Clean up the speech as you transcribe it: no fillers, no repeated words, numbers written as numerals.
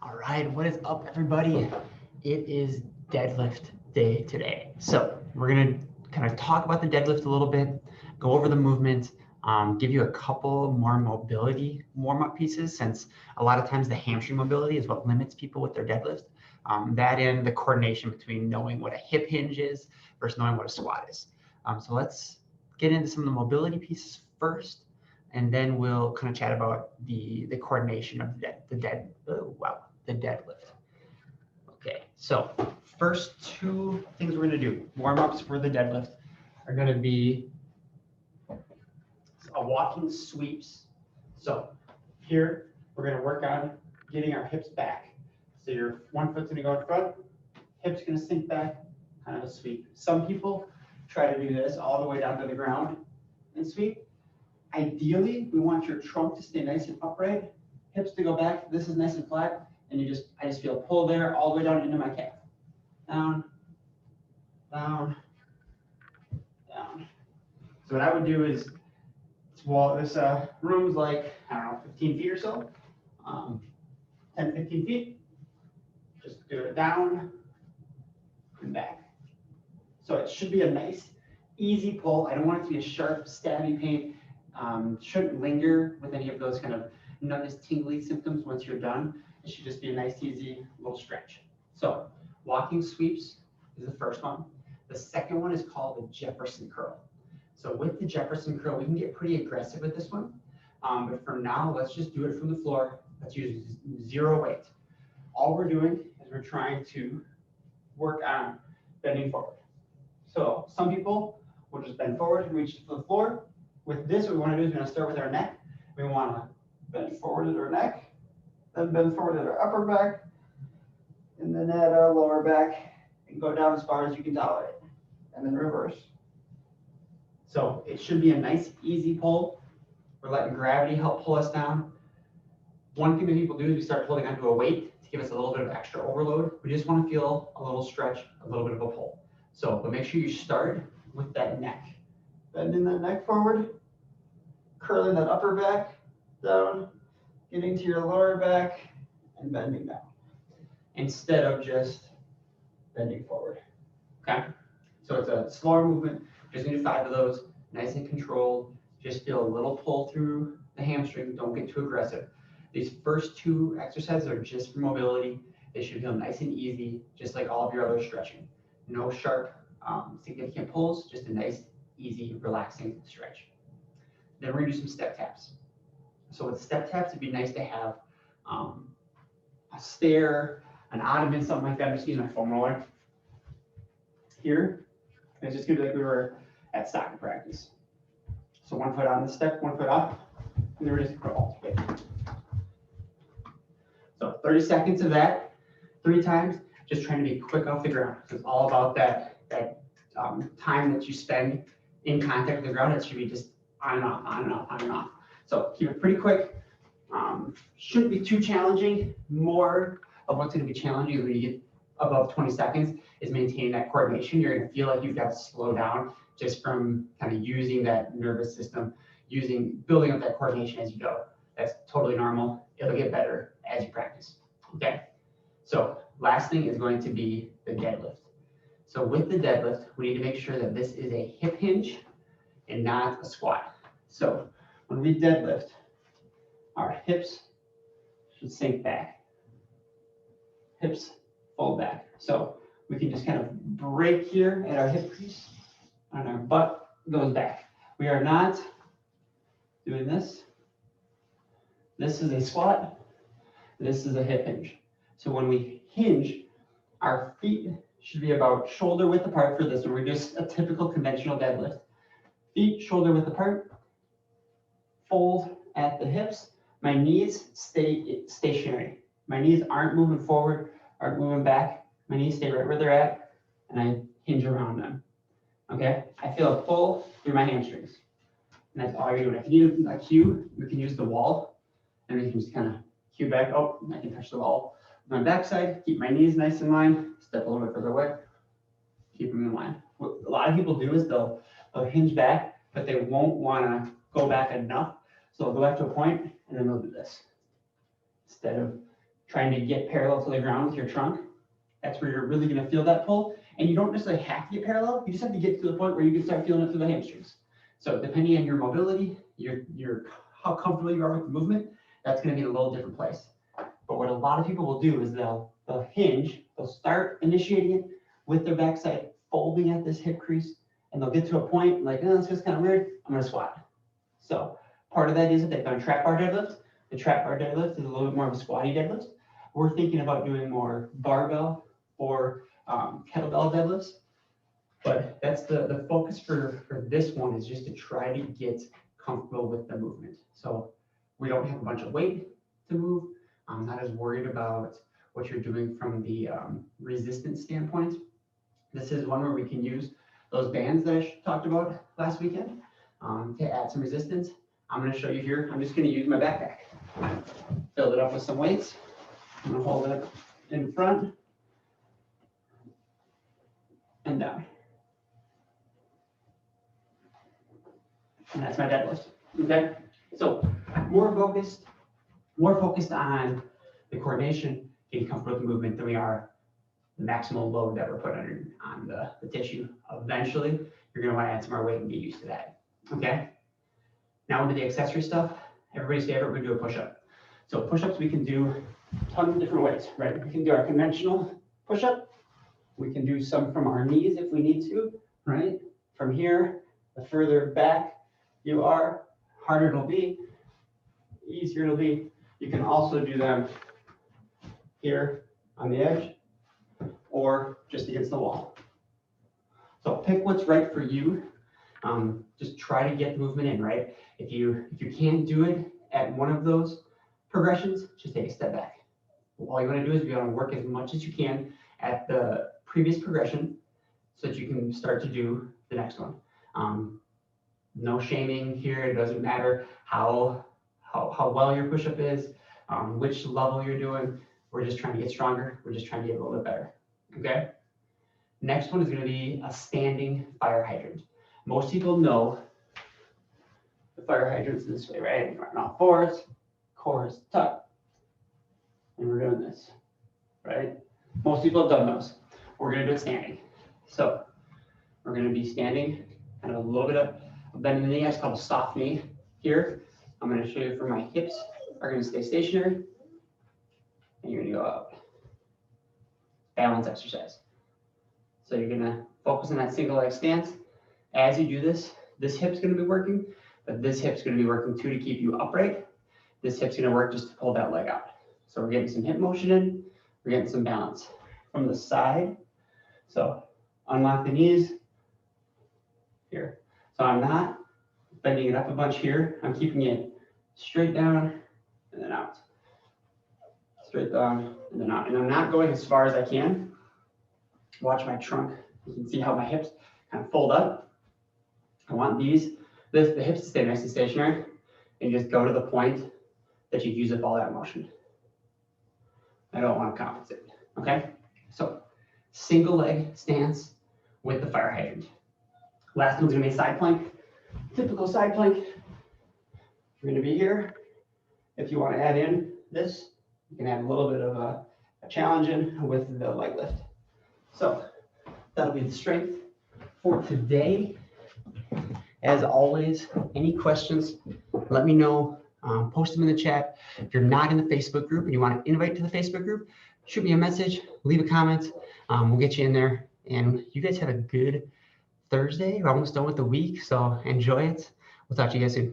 All right, what is up, everybody? It is deadlift day today. So we're gonna kind of talk about the deadlift a little bit, go over the movement, give you a couple more mobility warm-up pieces, since a lot of times the hamstring mobility is what limits people with their deadlift. That and the coordination between knowing what a hip hinge is versus knowing what a squat is. So let's get into some of the mobility pieces first, and then we'll kind of chat about the coordination of the deadlift. Okay, so first two things we're going to do, warm-ups for the deadlift, are going to be a walking sweeps. So here we're going to work on getting our hips back. So your one foot's going to go in front, hips going to sink back, kind of a sweep. Some people try to do this all the way down to the ground and sweep. Ideally, we want your trunk to stay nice and upright, hips to go back. This is nice and flat, and I just feel a pull there all the way down into my calf. Down, down, down. So what I would do is, well, this room's like, I don't know, 15 feet or so, 10, 15 feet. Just do it down and back. So it should be a nice, easy pull. I don't want it to be a sharp, stabby pain. Shouldn't linger with any of those kind of numbness, tingly symptoms once you're done. It should just be a nice, easy little stretch. So walking sweeps is the first one. The second one is called the Jefferson Curl. So with the Jefferson Curl, we can get pretty aggressive with this one. But for now, let's just do it from the floor. Let's use zero weight. All we're doing is we're trying to work on bending forward. So some people will just bend forward and reach to the floor. With this, what we want to do is we're going to start with our neck. We want to bend forward at our neck, then bend forward at our upper back, and then at our lower back, and go down as far as you can tolerate, and then reverse. So it should be a nice, easy pull. We're letting gravity help pull us down. One thing that people do is we start holding onto a weight to give us a little bit of extra overload. We just want to feel a little stretch, a little bit of a pull. So, but make sure you start with that neck. Bending that neck forward, curling that upper back down, getting to your lower back, and bending down, instead of just bending forward. Okay? So it's a slower movement. Just gonna do 5 of those, nice and controlled. Just feel a little pull through the hamstring. Don't get too aggressive. These first 2 exercises are just for mobility. They should feel nice and easy, just like all of your other stretching. No sharp, significant pulls, just a nice, easy, relaxing stretch. Then we're gonna do some step taps. So with step taps, it'd be nice to have a stair, an ottoman, something like that. I'm just using my foam roller here. It's just gonna be like we were at soccer practice. So 1 foot on the step, 1 foot up, and then we're just gonna alternate. So 30 seconds of that, 3 times, just trying to be quick off the ground. So it's all about that time that you spend in contact with the ground. It should be just on and off, on and off, on and off. So keep it pretty quick. Shouldn't be too challenging. More of what's going to be challenging when you get above 20 seconds is maintaining that coordination. You're going to feel like you've got to slow down just from kind of using that nervous system, building up that coordination as you go. That's totally normal. It'll get better as you practice. Okay. So last thing is going to be the deadlift. So with the deadlift, we need to make sure that this is a hip hinge and not a squat. So when we deadlift, our hips should sink back. Hips fold back. So we can just kind of break here at our hip crease, and our butt goes back. We are not doing this. This is a squat. This is a hip hinge. So when we hinge, our feet should be about shoulder width apart for this one. We're just a typical conventional deadlift. Feet shoulder width apart, fold at the hips. My knees stay stationary. My knees aren't moving forward, aren't moving back. My knees stay right where they're at, and I hinge around them. Okay? I feel a pull through my hamstrings. And that's all you're doing. If you need a cue, we can use the wall, and we can just kind of cue back. Oh, I can touch the wall. My backside, keep my knees nice in line, step a little bit further away, keep them in line. What a lot of people do is they'll hinge back, but they won't want to go back enough. So they'll go back to a point, and then they'll do this instead of trying to get parallel to the ground with your trunk. That's where you're really gonna feel that pull. And you don't necessarily have to get parallel, you just have to get to the point where you can start feeling it through the hamstrings. So depending on your mobility, how comfortable you are with the movement, that's gonna be in a little different place. But what a lot of people will do is they'll hinge, they'll start initiating it with their backside folding at this hip crease, and they'll get to a point like, oh, this is kind of weird, I'm gonna squat. So part of that is if they've done trap bar deadlift. The trap bar deadlift is a little bit more of a squatty deadlift. We're thinking about doing more barbell or kettlebell deadlifts. But that's the focus for this one, is just to try to get comfortable with the movement. So we don't have a bunch of weight to move. I'm not as worried about what you're doing from the resistance standpoint. This is one where we can use those bands that I talked about last weekend to add some resistance. I'm going to show you here. I'm just going to use my backpack. Fill it up with some weights. I'm going to hold it in front and down. And that's my deadlift. Okay, so more focused on the coordination, getting comfortable with the movement than we are the maximal load that we're putting on the tissue. Eventually, you're going to want to add some more weight and get used to that. Okay. Now into the accessory stuff. Everybody's favorite, we're going to do a push-up. So push-ups we can do tons of different ways, right? We can do our conventional push-up. We can do some from our knees if we need to, right? From here, the further back you are, harder it'll be, easier it'll be. You can also do them here on the edge or just against the wall. So pick what's right for you. Just try to get the movement in, right? If you can't do it at one of those progressions, just take a step back. All you want to do is you want to work as much as you can at the previous progression so that you can start to do the next one. No shaming here. It doesn't matter how well your push-up is, which level you're doing. We're just trying to get stronger. We're just trying to get a little bit better. Okay. Next one is going to be a standing fire hydrant. Most people know the fire hydrants this way, right? We're on all fours, core is tucked, and we're doing this, right? Most people have done those. We're going to do it standing. So we're going to be standing, kind of a little bit of bend in the knee. It's called a soft knee here. I'm going to show you for my hips are going to stay stationary, and you're going to go up. Balance exercise. So you're going to focus on that single leg stance. As you do this, this hip's going to be working, but this hip's going to be working too to keep you upright. This hip's going to work just to pull that leg out. So we're getting some hip motion in, we're getting some balance. From the side, so unlock the knees here. So I'm not bending it up a bunch here. I'm keeping it straight down and then out. Straight down and then out. And I'm not going as far as I can. Watch my trunk. You can see how my hips kind of fold up. I want the hips to stay nice and stationary, and just go to the point that you use up all that motion. I don't want to compensate, okay? So single leg stance with the fire hydrant. Last one's gonna be a side plank. Typical side plank. You're gonna be here. If you want to add in this, you can add a little bit of a challenge in with the leg lift. So that'll be the strength for today. As always, any questions, let me know. Post them in the chat. If you're not in the Facebook group and you want to invite to the Facebook group, shoot me a message, leave a comment. We'll get you in there. And you guys have a good Thursday. We're almost done with the week, so enjoy it. We'll talk to you guys soon.